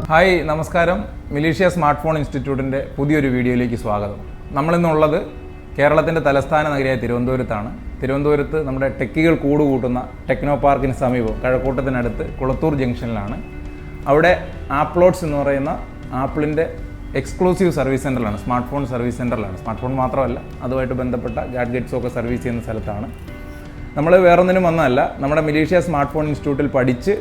Hi നമസ്കാരം. Malaysia smart phone ഇൻസ്റ്റിറ്റ്യൂട്ടിൻ്റെ പുതിയൊരു വീഡിയോയിലേക്ക് സ്വാഗതം. നമ്മളിന്നുള്ളത് കേരളത്തിൻ്റെ തലസ്ഥാന നഗരിയായ തിരുവനന്തപുരത്താണ്. തിരുവനന്തപുരത്ത് നമ്മുടെ ടെക്കികൾ കൂടുകൂട്ടുന്ന ടെക്നോ പാർക്കിന് സമീപം കഴക്കൂട്ടത്തിനടുത്ത് കുളത്തൂർ ജംഗ്ഷനിലാണ്. അവിടെ ആപ്ലോട്ട്സ് എന്ന് പറയുന്ന ആപ്പിളിൻ്റെ എക്സ്ക്ലൂസീവ് സർവീസ് സെൻ്ററിലാണ്, സ്മാർട്ട് ഫോൺ സർവീസ് സെൻ്ററിലാണ്. സ്മാർട്ട് ഫോൺ മാത്രമല്ല, അതുമായിട്ട് ബന്ധപ്പെട്ട ഗാഡ്ജറ്റ്സൊക്കെ സർവീസ് ചെയ്യുന്ന സ്ഥലത്താണ്. നമ്മൾ വേറൊന്നിനും വന്നതല്ല, നമ്മുടെ മലേഷ്യ സ്മാർട്ട് ഫോൺ ഇൻസ്റ്റിറ്റ്യൂട്ടിൽ പഠിച്ച്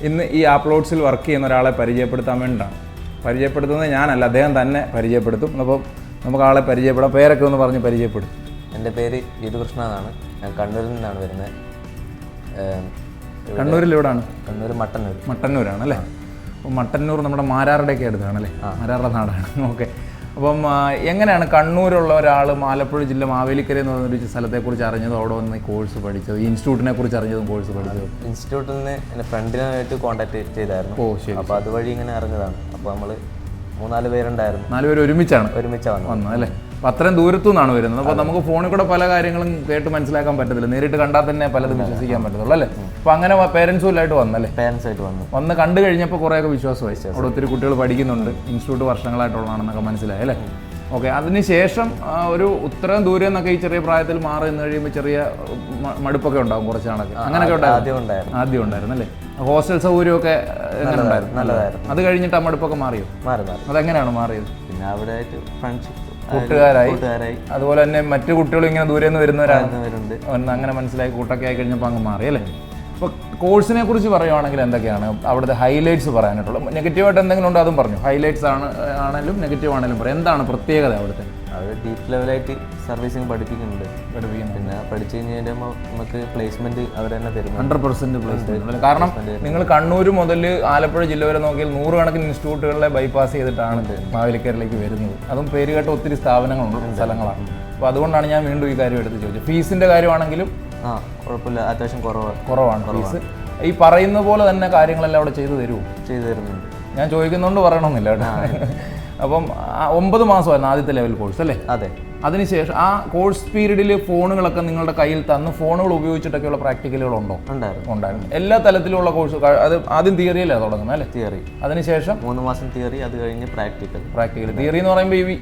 ഇന്ന് ഈ ആപ്ലോട്ട്സിൽ വർക്ക് ചെയ്യുന്ന ഒരാളെ പരിചയപ്പെടുത്താൻ വേണ്ടിയിട്ടാണ്. പരിചയപ്പെടുത്തുന്നത് ഞാനല്ല, അദ്ദേഹം തന്നെ പരിചയപ്പെടുത്തും. അപ്പോൾ നമുക്ക് ആളെ പരിചയപ്പെടാം. പേരൊക്കെ ഒന്ന് പറഞ്ഞ് പരിചയപ്പെടും. എൻ്റെ പേര് യദുകൃഷ്ണ എന്നാണ്. ഞാൻ കണ്ണൂരിൽ നിന്നാണ് വരുന്നത്. കണ്ണൂരിൽ എവിടെയാണ്? കണ്ണൂർ മട്ടന്നൂരാണ് അല്ലേ? അപ്പോൾ മട്ടന്നൂർ നമ്മുടെ മാരാറുടെയൊക്കെ അടുത്താണല്ലേ? മാരാറുടെ നാടാണ്. ഓക്കെ. അപ്പം എങ്ങനെയാണ് കണ്ണൂരുള്ള ഒരാൾ ആലപ്പുഴ ജില്ല മാവേലിക്കര എന്ന് പറഞ്ഞൊരു സ്ഥലത്തെക്കുറിച്ച് അറിഞ്ഞതും അവിടെ വന്ന് കോഴ്സ് പഠിച്ചത്, ഈ ഇൻസ്റ്റിറ്റ്യൂട്ടിനെ കുറിച്ച് അറിഞ്ഞതും കോഴ്സ് പഠിച്ചത്? ഇൻസ്റ്റിറ്റ്യൂട്ടിൽ നിന്ന് എൻ്റെ ഫ്രണ്ടിനായിട്ട് കോൺടാക്ട് ചെയ്തായിരുന്നു. ഓ ശരി. അപ്പോൾ അതുവഴി ഇങ്ങനെ അറിഞ്ഞതാണ്. അപ്പോൾ നമ്മൾ 3-4 പേരുണ്ടായിരുന്നു. 4 പേര് ഒരുമിച്ചാണ് വന്നത് അല്ലേ? അപ്പോൾ അത്രയും ദൂരത്തു നിന്നാണ് വരുന്നത്. അപ്പോൾ നമുക്ക് ഫോണിൽ കൂടെ പല കാര്യങ്ങളും കേട്ട് മനസ്സിലാക്കാൻ പറ്റത്തില്ല, നേരിട്ട് കണ്ടാൽ തന്നെ പലതും വിശ്വസിക്കാൻ പറ്റത്തുള്ളൂ അല്ലേ? അപ്പോൾ അങ്ങനെ പേരൻസുമായിട്ട് വന്നല്ലേ? പേരൻസായിട്ട് വന്ന് കണ്ടു കഴിഞ്ഞപ്പോൾ കുറേയൊക്കെ വിശ്വാസമായി. അവിടെ ഒത്തിരി കുട്ടികൾ പഠിക്കുന്നുണ്ട്, ഇൻസ്റ്റിറ്റ്യൂട്ട് വർഷങ്ങളായിട്ടുള്ളതാണെന്നൊക്കെ മനസ്സിലായി അല്ലേ? ഓക്കെ. അതിനുശേഷം ഒരു ഉത്തരം ദൂരം എന്നൊക്കെ ഈ ചെറിയ പ്രായത്തിൽ മാറി നിന്ന് കഴിയുമ്പോൾ ചെറിയ മടുപ്പൊക്കെ ഉണ്ടാകും കുറച്ച് നാളൊക്കെ. അങ്ങനെയൊക്കെ ആദ്യം ഉണ്ടായിരുന്നു അല്ലേ? ഹോസ്റ്റൽ സൗകര്യമൊക്കെ എങ്ങനെ ഉണ്ടായിരുന്നു? നല്ലതായിരുന്നു. അത് കഴിഞ്ഞിട്ട് ആ മടുപ്പൊക്കെ മാറിയോ? മാറി. അതെങ്ങനെയാണ് മാറിയത്? പിന്നെ അവിടെ ആയിട്ട് ഫ്രണ്ട്ഷിപ്പ്, കൂട്ടുകാരായി. അതുപോലെ തന്നെ മറ്റു കുട്ടികളും ഇങ്ങനെ ദൂരെ നിന്ന് വരുന്നവരാണ്, അങ്ങനെ മനസ്സിലായി കൂട്ടൊക്കെ ആയി കഴിഞ്ഞപ്പോൾ അങ്ങ് മാറി അല്ലേ? അപ്പോൾ കോഴ്സിനെ കുറിച്ച് പറയുവാണെങ്കിൽ എന്തൊക്കെയാണ് അവിടുത്തെ ഹൈലൈറ്റ്സ് പറയാനായിട്ടുള്ളത്? നെഗറ്റീവായിട്ട് എന്തെങ്കിലും ഉണ്ടോ അതും പറഞ്ഞു. ഹൈലൈറ്റ്സ് ആണെങ്കിലും നെഗറ്റീവ് ആണെങ്കിലും പറയാം. എന്താണ് പ്രത്യേകത അവിടുത്തെ? അവർ ഡീപ്പ് ലെവലായിട്ട് സർവീസിങ് പഠിപ്പിക്കുന്നുണ്ട്. പിന്നെ പഠിച്ചു കഴിഞ്ഞാൽ നമുക്ക് പ്ലേസ്മെന്റ് അവർ തന്നെ തരും. 100% പ്ലേസ്മെന്റ്. കാരണം നിങ്ങൾ കണ്ണൂർ മുതൽ ആലപ്പുഴ ജില്ല വരെ നോക്കിയാൽ 100 കണക്കിന് ഇൻസ്റ്റിറ്റ്യൂട്ടുകളെ ബൈപ്പാസ് ചെയ്തിട്ടാണ് മാവേലിക്കരയിലേക്ക് വരുന്നത്. അതും പേരുകേട്ട ഒത്തിരി സ്ഥാപനങ്ങളുണ്ട്, സ്ഥലങ്ങളാണ്. അപ്പോൾ അതുകൊണ്ടാണ് ഞാൻ വീണ്ടും ഈ കാര്യം എടുത്ത് ചോദിച്ചത്. ഫീസിന്റെ കാര്യമാണെങ്കിലും കുഴപ്പമില്ല, അത്യാവശ്യം കുറവാണ് ഫീസ്. ഈ പറയുന്ന പോലെ തന്നെ കാര്യങ്ങളെല്ലാം അവിടെ ചെയ്തു തരുന്നുണ്ട്. ഞാൻ ചോദിക്കുന്നതുകൊണ്ട് പറയണമെന്നില്ല കേട്ടോ. അപ്പം 9 മാസമായിരുന്നു ആദ്യത്തെ ലെവൽ കോഴ്സ് അല്ലേ? അതെ. അതിനുശേഷം ആ കോഴ്സ് പീരീഡിൽ ഫോണുകളൊക്കെ നിങ്ങളുടെ കയ്യിൽ തന്ന് ഫോണുകൾ ഉപയോഗിച്ചിട്ടൊക്കെയുള്ള പ്രാക്ടിക്കലുകൾ ഉണ്ടായിരുന്നു. എല്ലാ തലത്തിലുള്ള കോഴ്സ്. അത് ആദ്യം തിയറിയല്ലേ തുടങ്ങുന്നത് അല്ലേ? തിയറി. അതിനുശേഷം 3 മാസം തിയറി, അത് കഴിഞ്ഞ് പ്രാക്ടിക്കൽ. തിയറി എന്ന് പറയുമ്പോൾ ഈ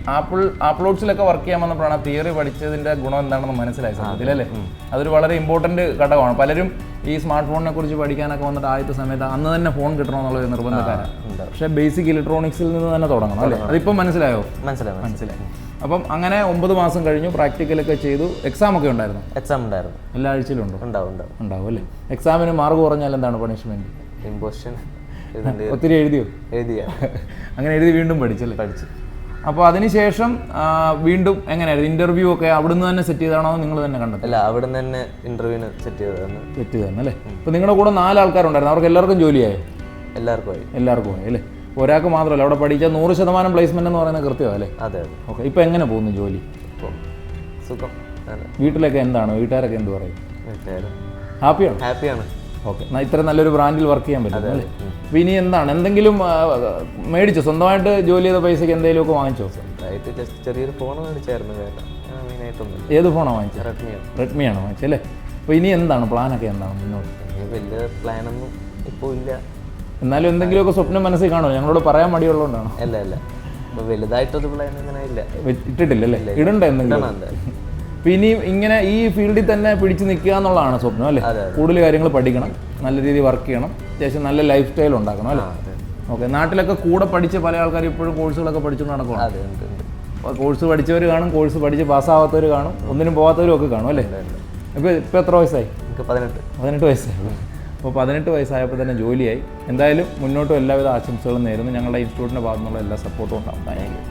ആപ്ലോട്ട്സിലൊക്കെ വർക്ക് ചെയ്യാൻ വന്നപ്പോഴാണ് തിയറി പഠിച്ചതിന്റെ ഗുണം എന്താണെന്ന് മനസ്സിലായി സത്യത്തിലല്ലേ? അതൊരു വളരെ ഇമ്പോർട്ടന്റ് ഘടകമാണ്. പലരും ഈ സ്മാർട്ട് ഫോണിനെ കുറിച്ച് പഠിക്കാനൊക്കെ വന്നിട്ട് ആദ്യത്തെ സമയത്ത് അന്ന് തന്നെ ഫോൺ കിട്ടണമെന്നുള്ളൊരു നിർബന്ധക്കാരാണ്. പക്ഷേ ബേസിക് ഇലക്ട്രോണിക്സിൽ നിന്ന് തന്നെ തുടങ്ങണം അല്ലേ? അതിപ്പം മനസ്സിലായോ? മനസ്സിലായി. അപ്പം അങ്ങനെ 9 മാസം കഴിഞ്ഞു, പ്രാക്ടിക്കലൊക്കെ ചെയ്തു. എക്സാം ഒക്കെ ഉണ്ടായിരുന്നു? എക്സാം ഉണ്ടായിരുന്നു. എല്ലാ ആഴ്ചയിലും ഉണ്ടാവും അല്ലേ? എക്സാമിന് മാർക്ക് കുറഞ്ഞാൽ എന്താണ് പണിഷ്മെന്റ്? ഇമ്പോസിഷൻ. ഒത്തിരി എഴുതിയോ? അങ്ങനെ എഴുതി വീണ്ടും പഠിച്ചല്ലേ? പഠിച്ചു. അപ്പോൾ അതിനുശേഷം വീണ്ടും എങ്ങനെയായിരുന്നു ഇന്റർവ്യൂ ഒക്കെ? അവിടുന്ന് തന്നെ സെറ്റ് ചെയ്താണോ നിങ്ങൾ തന്നെ കണ്ടത്? അല്ല, അവിടുന്ന് തന്നെ ഇന്റർവ്യൂവിന് സെറ്റ് ചെയ്തതാണ് അല്ലേ? ഇപ്പോൾ നിങ്ങളുടെ കൂടെ 4 ആൾക്കാരുണ്ടായിരുന്നു. അവർക്ക് എല്ലാവർക്കും ജോലിയായോ? എല്ലാവർക്കും ആയി അല്ലേ? ഒരാൾക്ക് മാത്രമല്ല, അവിടെ പഠിച്ചാൽ 100% പ്ലേസ്മെന്റ് എന്ന് പറയുന്നത് കൃത്യമാണ് അല്ലേ? അതെ. ഓക്കെ. ഇപ്പോൾ എങ്ങനെ പോകുന്നു ജോലി? സുഖം. വീട്ടിലൊക്കെ എന്താണ്, വീട്ടുകാരൊക്കെ എന്ത് പറയും? ഹാപ്പിയാണ്. ഓക്കെ. ഇത്ര നല്ലൊരു ബ്രാൻഡിൽ വർക്ക് ചെയ്യാൻ പറ്റും അല്ലേ? അപ്പോൾ ഇനി എന്താണ്, എന്തെങ്കിലും മേടിച്ചോ? സ്വന്തമായിട്ട് ജോലി ചെയ്ത പൈസക്ക് എന്തെങ്കിലുമൊക്കെ വാങ്ങിച്ചോ? ചെറിയൊരു ഫോൺ മേടിച്ചായിരുന്നു. ഏത് ഫോണാണ് വാങ്ങിച്ചത്? റെഡ്മിയാണ് വാങ്ങിച്ചല്ലേ? അപ്പോൾ ഇനി എന്താണ് പ്ലാനൊക്കെ? എന്താണ് മുന്നോട്ട്? വലിയ പ്ലാനൊന്നും ഇപ്പോൾ ഇല്ല. എന്നാലും എന്തെങ്കിലുമൊക്കെ സ്വപ്നം മനസ്സിൽ കാണുമോ? ഞങ്ങളോട് പറയാൻ മടിയുള്ളതുകൊണ്ടാണോ? അല്ല, വലുതായിട്ടൊരു പ്ലാൻ അങ്ങനെ ഇല്ല. ഇട്ടിട്ടില്ലല്ലേ? ഇടണ്ട എന്തെങ്കിലും. പിന്നെ ഇങ്ങനെ ഈ ഫീൽഡിൽ തന്നെ പിടിച്ച് നിൽക്കുക എന്നുള്ളതാണ് സ്വപ്നം അല്ലേ? കൂടുതൽ കാര്യങ്ങൾ പഠിക്കണം, നല്ല രീതിയിൽ വർക്ക് ചെയ്യണം, അത്യാവശ്യം നല്ല ലൈഫ് സ്റ്റൈൽ ഉണ്ടാക്കണം അല്ലേ? ഓക്കെ. നാട്ടിലൊക്കെ കൂടെ പഠിച്ച പല ആൾക്കാർ ഇപ്പോഴും കോഴ്സുകളൊക്കെ പഠിച്ചുകൊണ്ട് നടക്കണം. കോഴ്സ് പഠിച്ചവർ കാണും, കോഴ്സ് പഠിച്ച് പാസ്സാവാത്തവർ കാണും, ഒന്നിനും പോകാത്തവരും ഒക്കെ കാണും അല്ലേ? ഇപ്പോൾ എത്ര വയസ്സായി? 18 വയസ്സായി. അപ്പോൾ 18 വയസ്സായപ്പോൾ തന്നെ ജോലിയായി. എന്തായാലും മുന്നോട്ടും എല്ലാവിധ ആശംസകളും നേരുന്നു. ഞങ്ങളുടെ ഇൻസ്റ്റിറ്റ്യൂട്ടിൻ്റെ ഭാഗത്തുനിന്നുള്ള എല്ലാ സപ്പോർട്ടും ഉണ്ടാവും. Thank you.